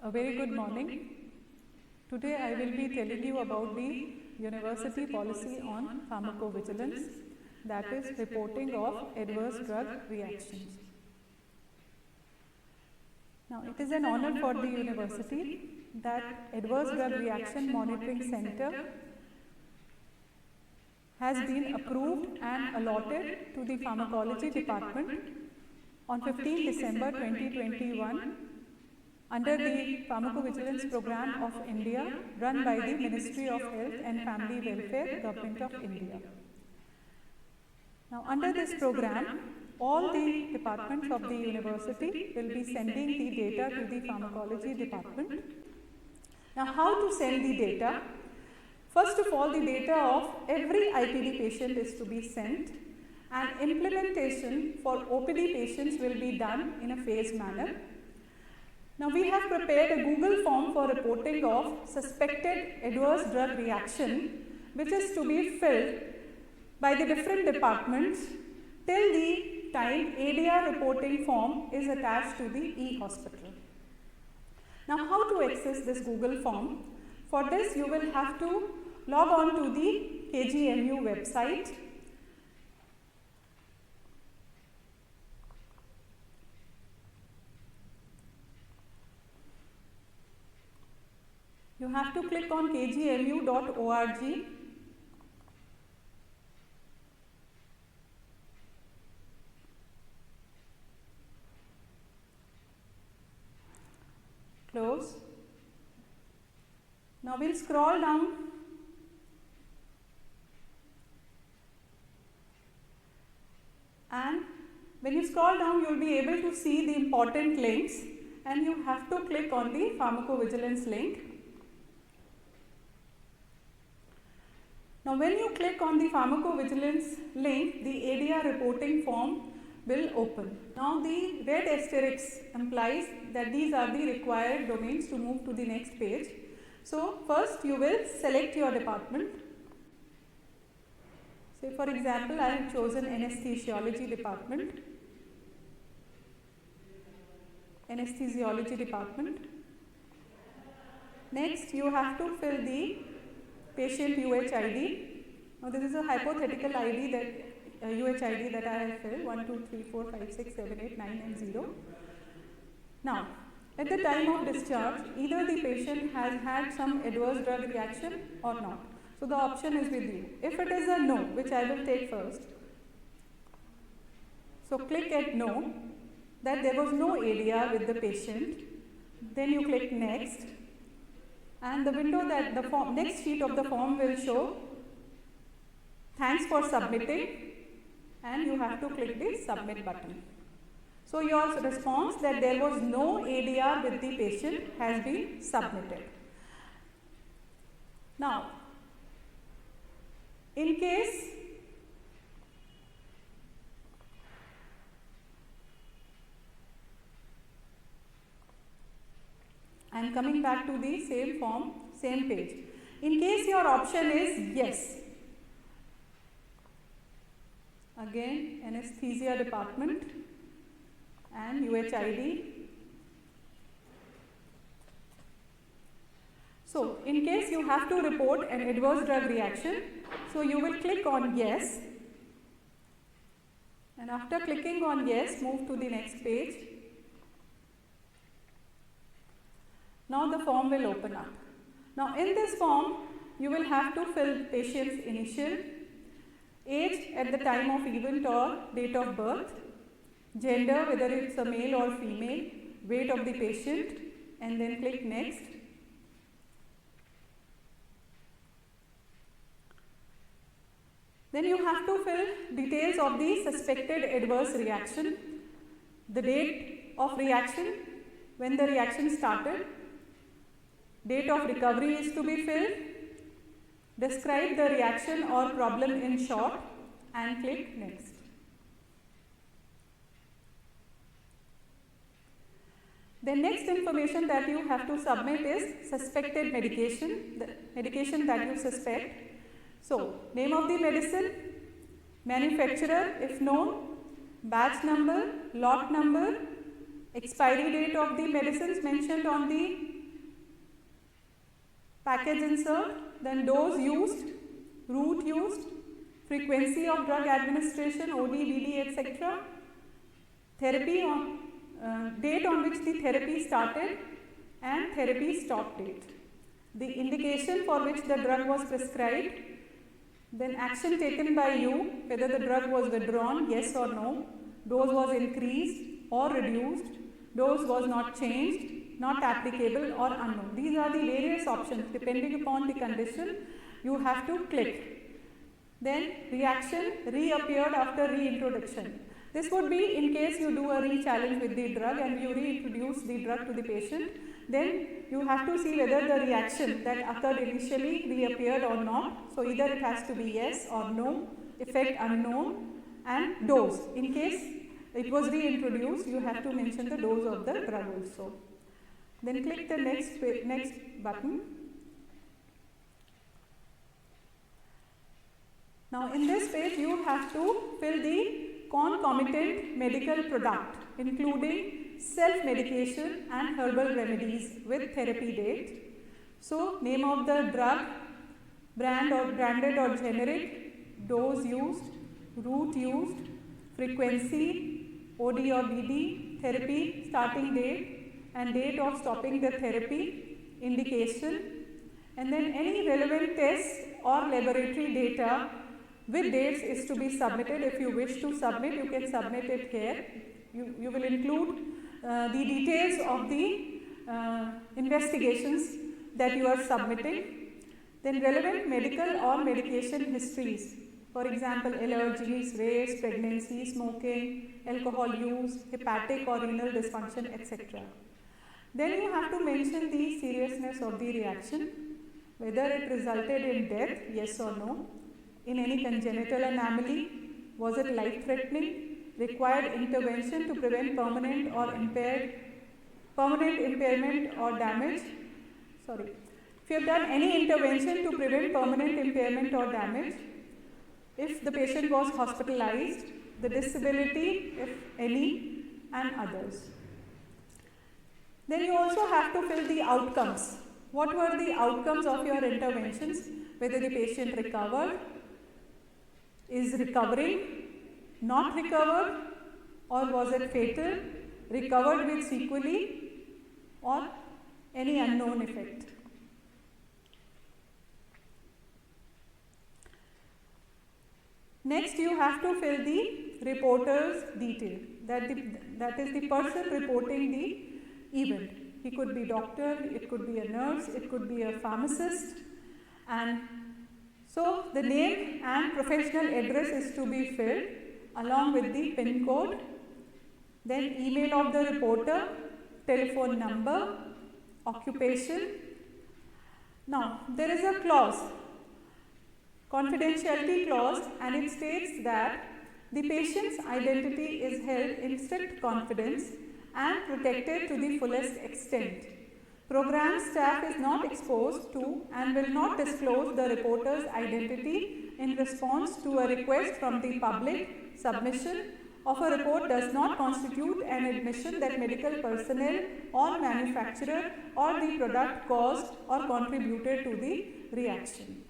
A very good morning. Today I will be telling you about the university policy on pharmacovigilance, that is reporting of adverse drug reactions. Now it is an honor for the university that Adverse Drug Reaction Monitoring Center has been approved and allotted to the Pharmacology Department on 15 December 2021 under the Pharmacovigilance Program of India run by the Ministry of Health and Family Welfare, Government of India. Now under this program, all the departments of the university will be sending the data to the Pharmacology Department. Now how to send the data? First of all, the data of every IPD patient is to be sent, and implementation for OPD patients will be done in a phased manner. Now we have prepared a Google form for reporting of suspected adverse drug reaction, which is to be filled by the different departments till the time ADR reporting form is attached to the e-hospital. Now how to access this Google form? For this you will have to log on to the KGMU website. You have to click on kgmu.org. Close. Now we'll scroll down and when you scroll down you will be able to see the important links, and you have to click on the pharmacovigilance link. Now when you click on the pharmacovigilance link, the ADR reporting form will open. Now the red asterisk implies that these are the required domains to move to the next page. So first you will select your department. Say for example, I have chosen anesthesiology department. Anesthesiology department. Next you have to fill the patient UHID. Now this is a hypothetical ID that UHID that I have filled 1, 2, 3, 4, 5, 6, 7, 8, 9 and 0. Now at the time of discharge, either the patient has had some adverse drug reaction or not. So the option is with you. If it is a no, which I will take first, so click at no, that there was no ADR with the patient. Then you click next, and the window that the form, next sheet of the form will show thanks for submitting, and you have to click the submit button. So your response that there was no ADR with the patient has been submitted. Now, in case I am coming back to the same form, same page. In case your option is yes, again anesthesia department and UHID. So in case you have to report an adverse drug reaction, so you will click on yes, and after clicking on yes, move to the next page. Now the form will open up. Now in this form you will have to fill patient's initial, age at the time of event or date of birth, gender whether it's a male or female, weight of the patient, and then click next. Then you have to fill details of the suspected adverse reaction, the date of reaction, when the reaction started, date of recovery is to be filled, describe the reaction or problem in short, and click next. The next information that you have to submit is suspected medication, the medication that you suspect. So, name of the medicine, manufacturer if known, batch number, lot number, expiry date of the medicines mentioned on the package insert, then dose used, route used, frequency of drug administration, OD, VD, etc. Therapy on date on which the therapy started and therapy stop date. The indication for which the drug was prescribed, then action taken by you, whether the drug was withdrawn, yes or no, dose was increased or reduced, dose was not changed, not applicable or unknown. These are the various options depending upon the condition you have to click. Then reaction reappeared after reintroduction. This would be in case you do a re-challenge with the drug and you reintroduce the drug to the patient, then you have to see whether the reaction that occurred initially reappeared or not. So either it has to be yes or no, effect unknown, and dose. In case it was reintroduced, you have to mention the dose of the drug also. Then click the next button. Now in this page you have to fill the concomitant medical product, including self-medication and herbal remedies with therapy date. So name of the drug, brand or branded or generic, dose used, route used, frequency, OD or BD, therapy starting date and date of stopping the therapy, indication, and then any relevant tests or laboratory data with dates is to be submitted. If you wish to submit, you can submit it here. You will include the details of the investigations that you are submitting. Then relevant medical or medication histories. For example, allergies, race, pregnancy, smoking, alcohol use, hepatic or renal dysfunction, etc. Then you have to mention the seriousness of the reaction, whether it resulted in death, yes or no, in any congenital anomaly, was it life-threatening, required intervention to prevent permanent impairment or damage. Sorry, if you have done any intervention to prevent permanent impairment or damage, if the patient was hospitalized, the disability, if any, and others. Then you also have to fill the outcomes. What were the outcomes of your interventions? Whether the patient recovered, is recovering, not recovered, or was it fatal, recovered with sequelae, or any unknown effect. Next, you have to fill the reporter's detail. That is the person reporting the event. He could be doctor, it could be a nurse, it could be a pharmacist, and so the name and professional address is to be filled along with the PIN code, then email of the reporter, telephone number, occupation. Now there is a clause, confidentiality clause, and it states that the patient's identity is held in strict confidence and protected to the fullest extent. Program staff is not exposed to and will not disclose the reporter's identity in response to a request from the public. Submission of a report does not constitute an admission that medical personnel or manufacturer or the product caused or contributed to the reaction.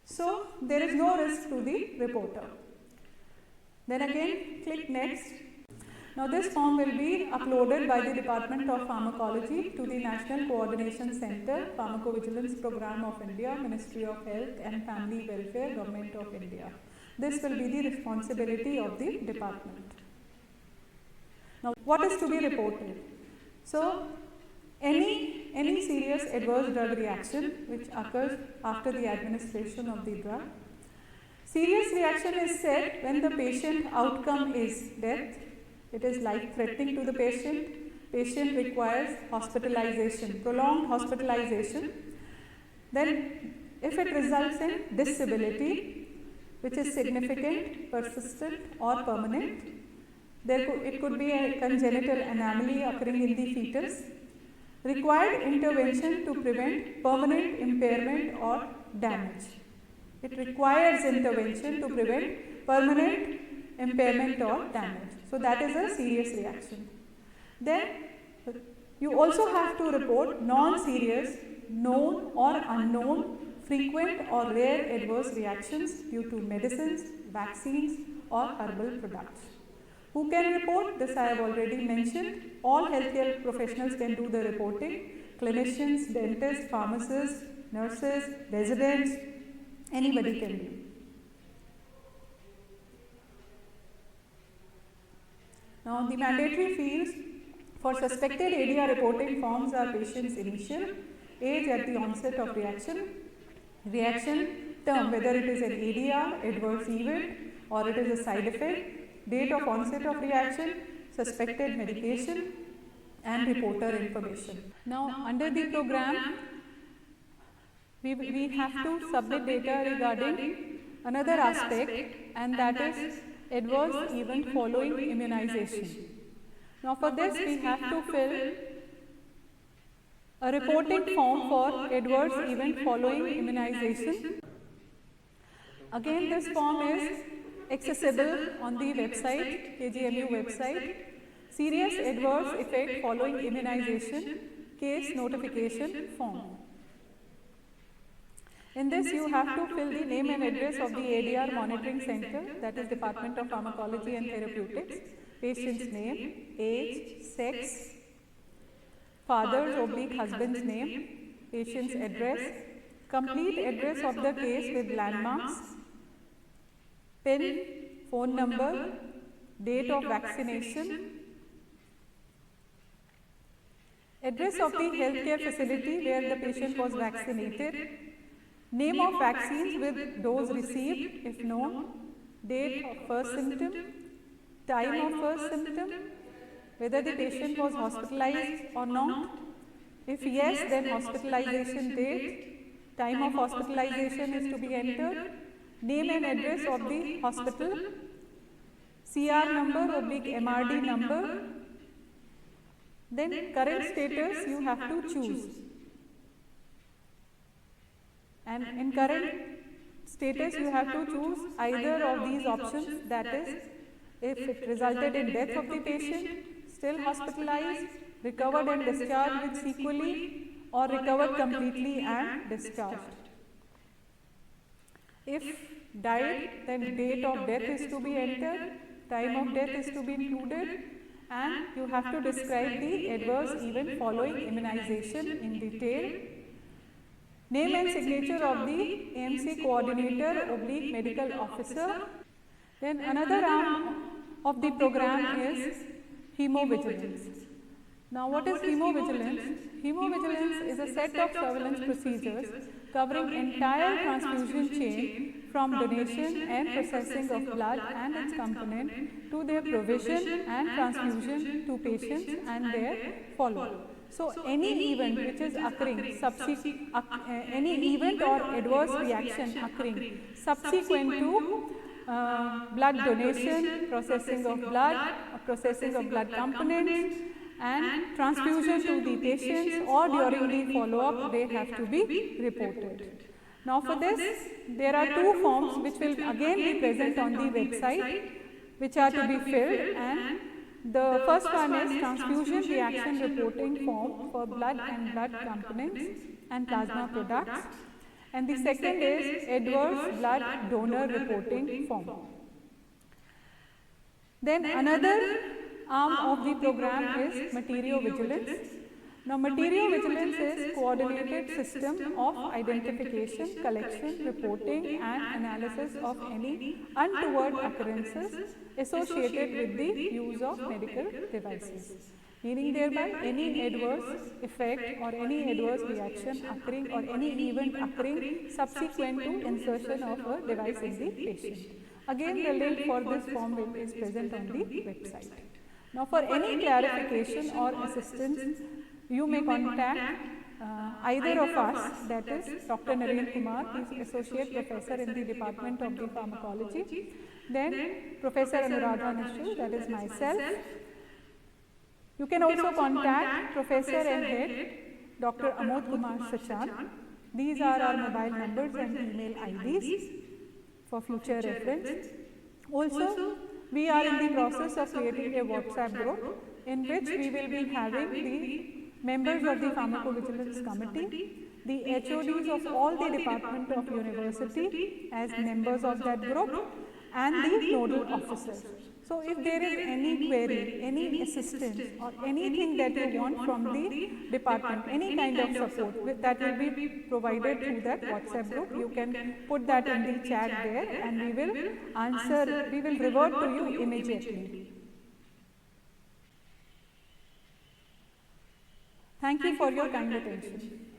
So there is no risk to the reporter. Then again click next. Now this form will be uploaded by the Department of Pharmacology to the National Coordination Center, Pharmacovigilance Program of India, Ministry of Health and Family Welfare, Government of India. This will be the responsibility of the department. Now what is to be reported? So any serious adverse drug reaction which occurs after the administration of the drug. Serious reaction is said when the patient outcome is death. It is life-threatening to the patient. Patient requires hospitalization, prolonged hospitalization. Then if it results in disability, which is significant, persistent or permanent, it could be a congenital anomaly occurring in the fetus. Required intervention to prevent permanent impairment or damage. It requires intervention to prevent permanent impairment or damage. So that is a serious reaction. Then You also have to report non-serious, known or unknown, frequent or rare adverse reactions due to medicines, vaccines or herbal products. Who can report? This I have already mentioned. All healthcare professionals can do the reporting. Clinicians, dentists, pharmacists, nurses, residents, anybody can do. Now the mandatory fields for suspected ADR reporting forms are patient's initial, age at the onset of reaction, reaction term whether it is an ADR, adverse event or it is a side effect, date of onset of reaction, suspected medication and reporter information. Now under the program, we have to submit data regarding another aspect, and that is adverse event following immunization. Now for this we have to fill a reporting form for adverse event following immunization. Again, this form is accessible on the website, KGMU website. Serious adverse effect following immunization case notification form. In this you have to fill the name and address of the ADR monitoring center, that is Department of Pharmacology and Therapeutics, patient's name, age, sex, father's/husband's name, patient's address, complete address of the case with landmarks, PIN, phone number, date of vaccination, address of the healthcare facility where the patient was vaccinated, name of vaccines with dose received if known, date of first symptom, time of first symptom, whether the patient was hospitalized or not. If yes, then hospitalization date, time of hospitalization is to be entered, name and address of the hospital, CR number/MRD number, then current status you have to choose. And in current status you have to choose either of these options, that is, if it resulted in death of the patient, still hospitalized, recovered and discharged with sequelae, or recovered completely and discharged. If died, then date of death is to be entered, time of death is to be included, and you have to describe the adverse event following immunization in detail. Name and signature of the AMC coordinator/medical officer. Then another arm of the program is hemovigilance. Now what is hemovigilance? Hemovigilance is a set of surveillance procedures covering entire transfusion chain from donation and processing of blood and its component to their provision and transfusion to patients and their follow-up. So any event which is occurring, any event or adverse reaction occurring subsequent to blood donation, processing of blood components and transfusion to the patients or during the follow-up, they have to be reported. Now for this, there are two forms which will again be present on the website, which are to be filled, and the first one is transfusion reaction reporting form for blood and blood components and plasma products, and the second is adverse blood donor reporting form. Then another arm of the program is materiovigilance. Now materiovigilance is coordinated system of identification, collection, reporting and analysis of any untoward occurrences associated with the use of medical devices. Meaning thereby any adverse effect or any adverse reaction occurring or any event occurring subsequent to insertion of a device in the patient. Again, the link for this form is present on the website. Now for any clarification or assistance, you may contact either of us, that is Dr. Naren Kumar, he is Associate Professor in the Department of the Pharmacology, then Professor Anuradha Nishal, that is myself. You can also contact Professor and Head Dr. Amod Kumar Sachan. These are our mobile numbers and email IDs for future reference. Also, we are in the process of creating a WhatsApp group in which we will be having the members of the Pharmacovigilance Committee, the HODs of all the department of university as members of that group, and the nodal officers. So if there is any query, any assistance or anything that you want from the department, any kind of support that will be provided through that WhatsApp group, you can put that in the chat there and we will answer, we will revert to you immediately. Thank you for your kind attention.